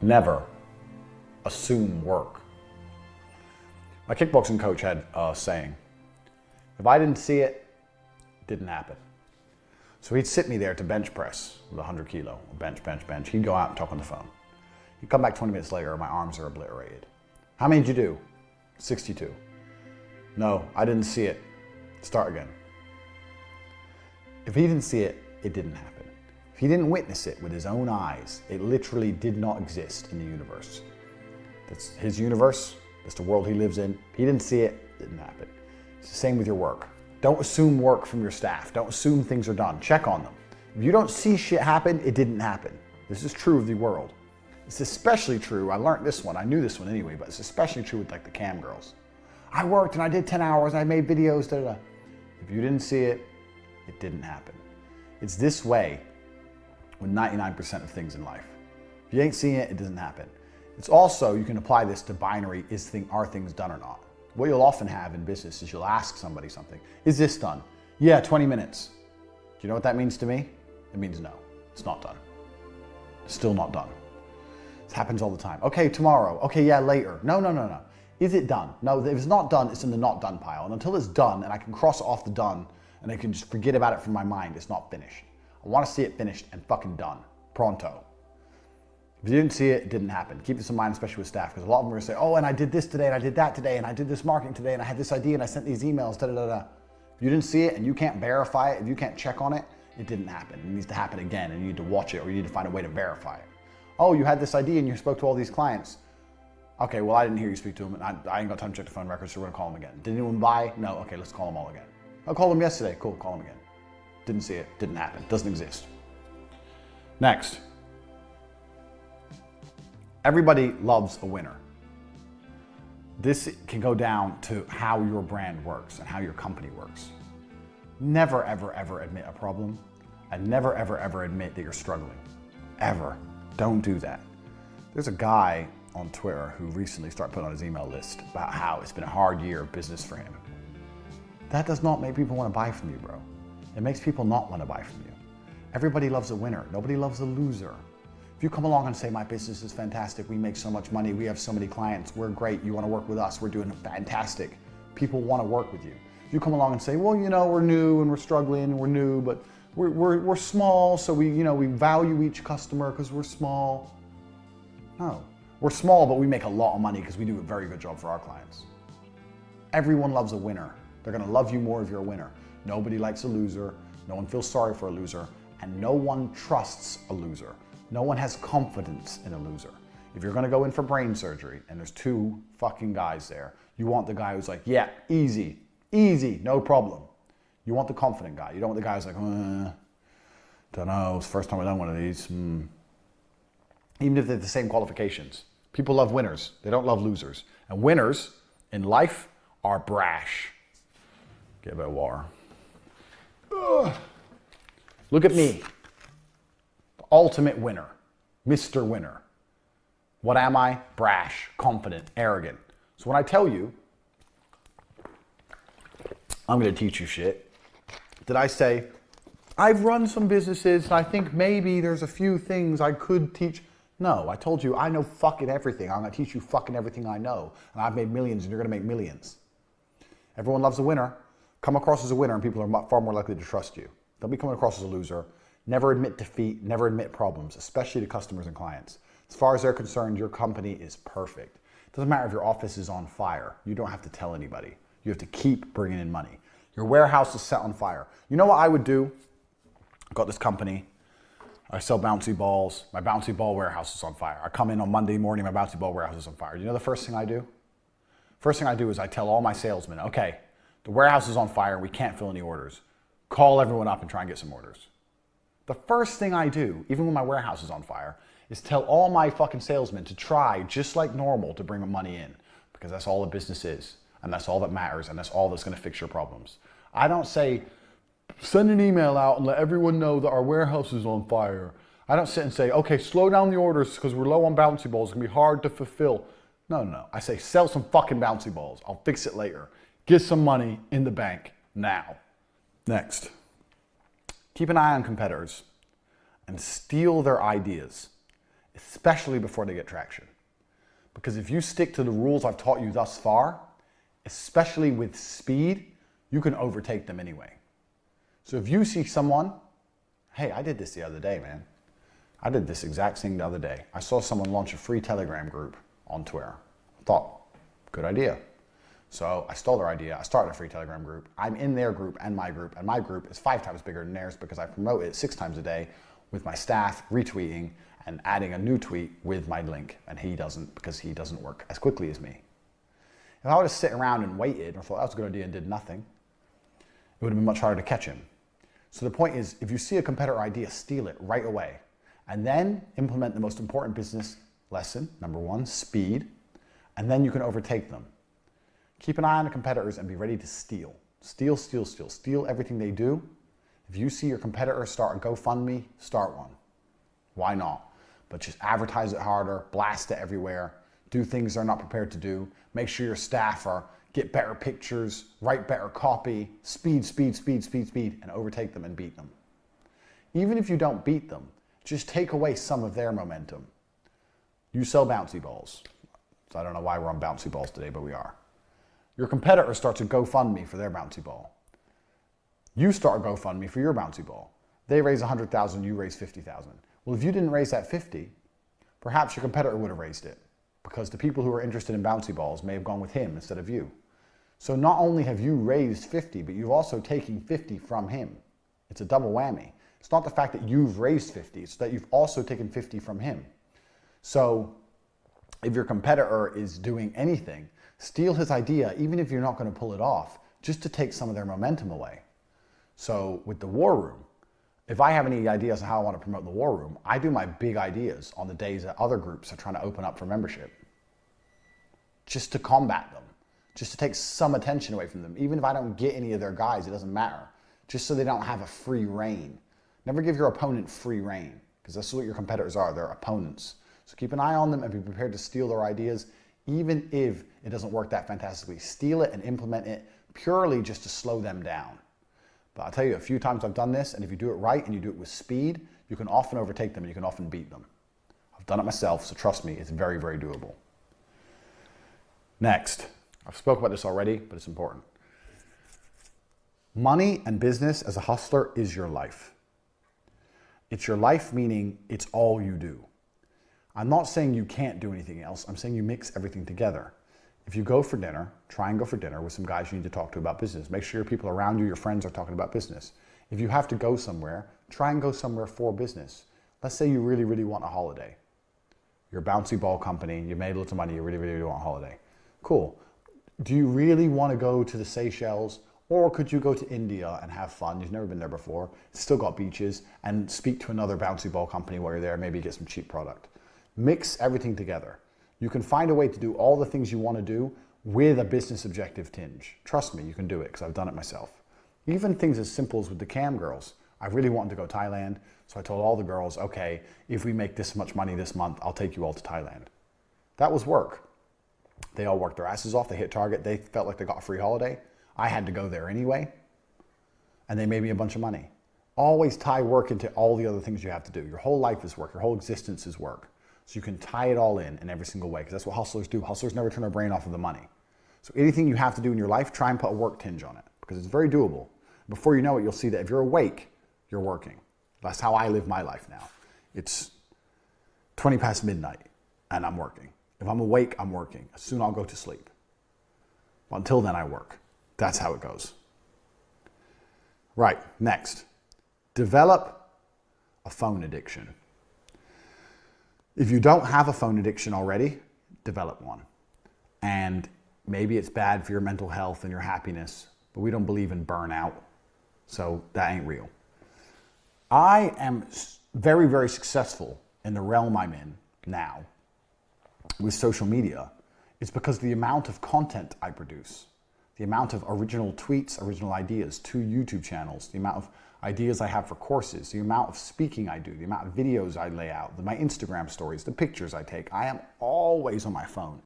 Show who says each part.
Speaker 1: Never assume work. My kickboxing coach had a saying, if I didn't see it, it didn't happen. So he'd sit me there to bench press with 100 kilo, bench. He'd go out and talk on the phone. He'd come back 20 minutes later, my arms are obliterated. How many did you do? 62. No, I didn't see it. Start again. If he didn't see it, it didn't happen. If he didn't witness it with his own eyes, it literally did not exist in the universe. That's his universe. That's the world he lives in. If he didn't see it, it didn't happen. It's the same with your work. Don't assume work from your staff. Don't assume things are done. Check on them. If you don't see shit happen, it didn't happen. This is true of the world. It's especially true, I learned this one, I knew this one anyway, but it's especially true with like the cam girls. I worked and I did 10 hours and I made videos, da da da. If you didn't see it, it didn't happen. It's this way with 99% of things in life. If you ain't seeing it, it doesn't happen. It's also, you can apply this to binary, are things done or not? What you'll often have in business is you'll ask somebody something. Is this done? Yeah, 20 minutes. Do you know what that means to me? It means no, it's not done. It's still not done. This happens all the time. Okay, tomorrow. Okay, yeah, later. No. Is it done? No, if it's not done, it's in the not done pile. And until it's done and I can cross off the done and I can just forget about it from my mind, it's not finished. I want to see it finished and fucking done. Pronto. If you didn't see it, it didn't happen. Keep this in mind, especially with staff, because a lot of them are going to say, oh, and I did this today, and I did that today, and I did this marketing today, and I had this idea, and I sent these emails, da da da da. If you didn't see it and you can't verify it, if you can't check on it, it didn't happen. It needs to happen again, and you need to watch it, or you need to find a way to verify it. Oh, you had this idea and you spoke to all these clients. Okay, well, I didn't hear you speak to them, and I ain't got time to check the phone records, so we're gonna call them again. Did anyone buy? No, okay, let's call them all again. I called them yesterday, cool, call them again. Didn't see it, didn't happen, doesn't exist. Next. Everybody loves a winner. This can go down to how your brand works and how your company works. Never, ever admit a problem, and never, ever admit that you're struggling. Ever. Don't do that. There's a guy on Twitter who recently started putting on his email list about how it's been a hard year of business for him. That does not make people want to buy from you, bro. It makes people not want to buy from you. Everybody loves a winner. Nobody loves a loser. If you come along and say, my business is fantastic, we make so much money, we have so many clients, we're great, you want to work with us, we're doing fantastic. People want to work with you. If you come along and say, well, you know, we're new and we're struggling and we're new, but we're small, so we value each customer because we're small. No, we're small, but we make a lot of money because we do a very good job for our clients. Everyone loves a winner. They're gonna love you more if you're a winner. Nobody likes a loser. No one feels sorry for a loser, and no one trusts a loser. No one has confidence in a loser. If you're gonna go in for brain surgery and there's two fucking guys there, you want the guy who's like, yeah, easy, no problem. You want the confident guy. You don't want the guy who's like, don't know, it's the first time I've done one of these. Even if they're the same qualifications. People love winners. They don't love losers. And winners in life are brash. Get a bit of water. Ugh. Look at me. The ultimate winner. Mr. Winner. What am I? Brash, confident, arrogant. So when I tell you, I'm going to teach you shit, did I say, I've run some businesses and I think maybe there's a few things I could teach? No, I told you I know fucking everything. I'm going to teach you fucking everything I know. And I've made millions and you're going to make millions. Everyone loves a winner. Come across as a winner and people are far more likely to trust you. Don't be coming across as a loser. Never admit defeat, never admit problems, especially to customers and clients. As far as they're concerned, your company is perfect. It doesn't matter if your office is on fire. You don't have to tell anybody. You have to keep bringing in money. Your warehouse is set on fire. You know what I would do? I've got this company. I sell bouncy balls. My bouncy ball warehouse is on fire. I come in on Monday morning, my bouncy ball warehouse is on fire. You know the first thing I do? First thing I do is I tell all my salesmen, okay, the warehouse is on fire. We can't fill any orders. Call everyone up and try and get some orders. The first thing I do, even when my warehouse is on fire, is tell all my fucking salesmen to try just like normal to bring money in, because that's all the business is. And that's all that matters, and that's all that's gonna fix your problems. I don't say, send an email out and let everyone know that our warehouse is on fire. I don't sit and say, okay, slow down the orders because we're low on bouncy balls. It's gonna be hard to fulfill. No. I say, sell some fucking bouncy balls. I'll fix it later. Get some money in the bank now. Next. Keep an eye on competitors and steal their ideas. especially before they get traction. Because if you stick to the rules I've taught you thus far, especially with speed, you can overtake them anyway. So if you see someone, hey, I did this the other day, man. I did this exact thing the other day. I saw someone launch a free Telegram group on Twitter. I thought, good idea. So I stole their idea. I started a free Telegram group. I'm in their group, and my group is 5 times bigger than theirs because I promote it 6 times a day with my staff retweeting and adding a new tweet with my link, and he doesn't because he doesn't work as quickly as me. If I would have sit around and waited or thought that was a good idea and did nothing, it would have been much harder to catch him. So the point is, if you see a competitor idea, steal it right away, and then implement the most important business lesson, number 1, speed, and then you can overtake them. Keep an eye on the competitors and be ready to steal. Steal, steal, steal. Steal everything they do. If you see your competitor start a GoFundMe, start one. Why not? But just advertise it harder, blast it everywhere, do things they're not prepared to do, make sure your staff get better pictures, write better copy, speed, speed, speed, speed, speed, and overtake them and beat them. Even if you don't beat them, just take away some of their momentum. You sell bouncy balls. So I don't know why we're on bouncy balls today, but we are. Your competitor starts a GoFundMe for their bouncy ball. You start a GoFundMe for your bouncy ball. They raise 100,000, you raise 50,000. Well, if you didn't raise that 50, perhaps your competitor would have raised it because the people who are interested in bouncy balls may have gone with him instead of you. So not only have you raised 50, but you've also taken 50 from him. It's a double whammy. It's not the fact that you've raised 50, it's that you've also taken 50 from him. So if your competitor is doing anything, steal his idea, even if you're not going to pull it off, just to take some of their momentum away. So with the War Room, if I have any ideas on how I want to promote the War Room, I do my big ideas on the days that other groups are trying to open up for membership. Just to combat them, just to take some attention away from them. Even if I don't get any of their guys, it doesn't matter. Just so they don't have a free reign. Never give your opponent free reign, because that's what your competitors are, they're opponents. So keep an eye on them and be prepared to steal their ideas, even if it doesn't work that fantastically. Steal it and implement it purely just to slow them down. But I'll tell you, a few times I've done this, and if you do it right and you do it with speed, you can often overtake them and you can often beat them. I've done it myself, so trust me, it's very, very doable. Next, I've spoken about this already, but it's important. Money and business as a hustler is your life. It's your life, meaning it's all you do. I'm not saying you can't do anything else. I'm saying you mix everything together. If you go for dinner, try and go for dinner with some guys you need to talk to about business. Make sure your people around you, your friends, are talking about business. If you have to go somewhere, try and go somewhere for business. Let's say you really, really want a holiday. You're a bouncy ball company, you made lots of money, you really, really want a holiday. Cool. Do you really want to go to the Seychelles? Or could you go to India and have fun? You've never been there before. It's still got beaches, and speak to another bouncy ball company while you're there, maybe get some cheap product. Mix everything together. You can find a way to do all the things you want to do with a business objective tinge. Trust me, you can do it because I've done it myself. Even things as simple as with the cam girls. I really wanted to go to Thailand, so I told all the girls, okay, if we make this much money this month, I'll take you all to Thailand. That was work. They all worked their asses off, they hit target, they felt like they got a free holiday. I had to go there anyway, and they made me a bunch of money. Always tie work into all the other things you have to do. Your whole life is work, your whole existence is work. So you can tie it all in every single way, because that's what hustlers do. Hustlers never turn their brain off of the money. So anything you have to do in your life, try and put a work tinge on it, because it's very doable. Before you know it, you'll see that if you're awake, you're working. That's how I live my life now. It's 20 past midnight, and I'm working. If I'm awake, I'm working. Soon I'll go to sleep. But until then, I work. That's how it goes. Right, next. Develop a phone addiction. If you don't have a phone addiction already, develop one. And maybe it's bad for your mental health and your happiness, but we don't believe in burnout, so that ain't real. I am very, very successful in the realm I'm in now with social media. It's because the amount of content I produce, the amount of original tweets, original ideas, 2 YouTube channels, the amount of ideas I have for courses, the amount of speaking I do, the amount of videos I lay out, my Instagram stories, the pictures I take. I am always on my phone.